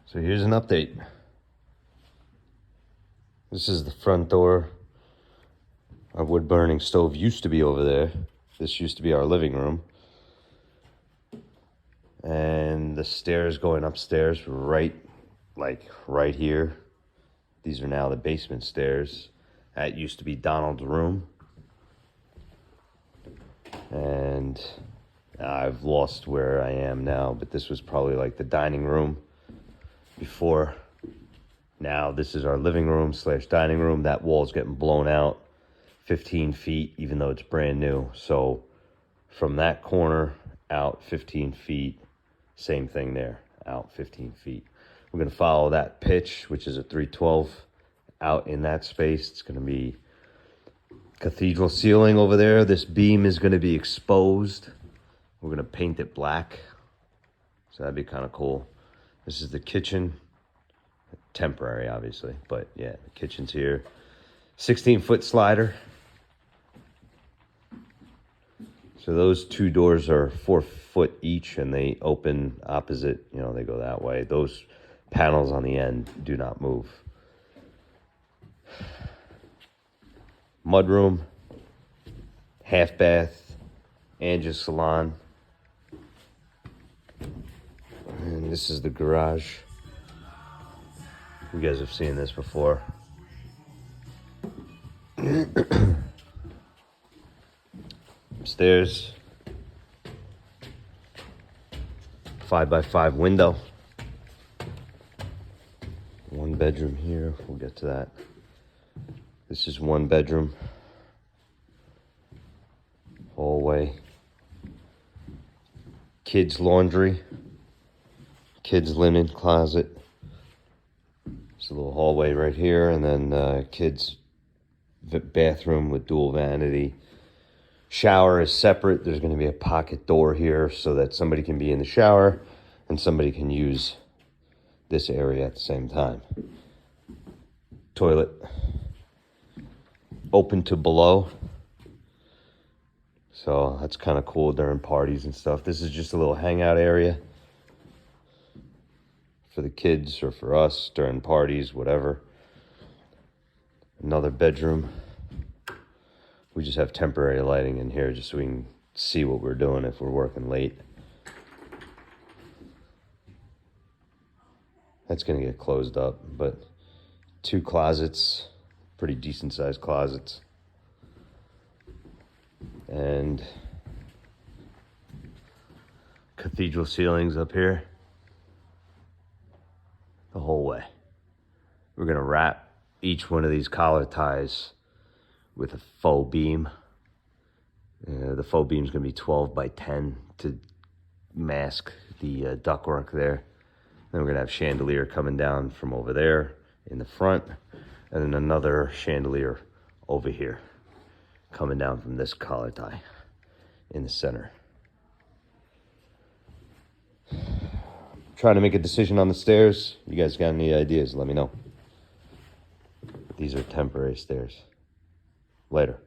So here's an update. This is the front door. Our wood burning stove used to be over there. This used to be our living room. And the stairs going upstairs right here. These are now the basement stairs. That used to be Donald's room. And I've lost where I am now, but this was probably like the dining room before. Now this is our living room / dining room. That wall's getting blown out 15 feet, even though it's brand new. So from that corner out 15 feet, same thing there, out 15 feet. We're gonna follow that pitch, which is a 312 out in that space. It's gonna be cathedral ceiling over there. This beam is gonna be exposed. We're gonna paint it black. So that'd be kind of cool. This is the kitchen. Temporary, obviously, but yeah, the kitchen's here. 16-foot slider. So those two doors are 4 foot each, and they open opposite, you know, they go that way. Those panels on the end do not move. Mudroom, half bath, Angie's salon. And this is the garage. You guys have seen this before. Upstairs, 5x5 window. 1 bedroom here. We'll get to that. This is 1 bedroom. Hallway. Kids' laundry. Kids' linen closet. There's a little hallway right here, and then kids' bathroom with dual vanity. Shower is separate. There's going to be a pocket door here so that somebody can be in the shower and somebody can use this area at the same time. Toilet open to below. So that's kind of cool during parties and stuff. This is just a little hangout area for the kids or for us during parties, whatever. Another bedroom. We just have temporary lighting in here just so we can see what we're doing if we're working late. That's gonna get closed up, but 2 closets, pretty decent sized closets. And cathedral ceilings up here. The whole way. We're gonna wrap each one of these collar ties with a faux beam. The faux beam is gonna be 12 by 10 to mask the ductwork there. Then we're gonna have chandelier coming down from over there in the front, and then another chandelier over here coming down from this collar tie in the center. Trying to make a decision on the stairs. You guys got any ideas? Let me know. These are temporary stairs. Later.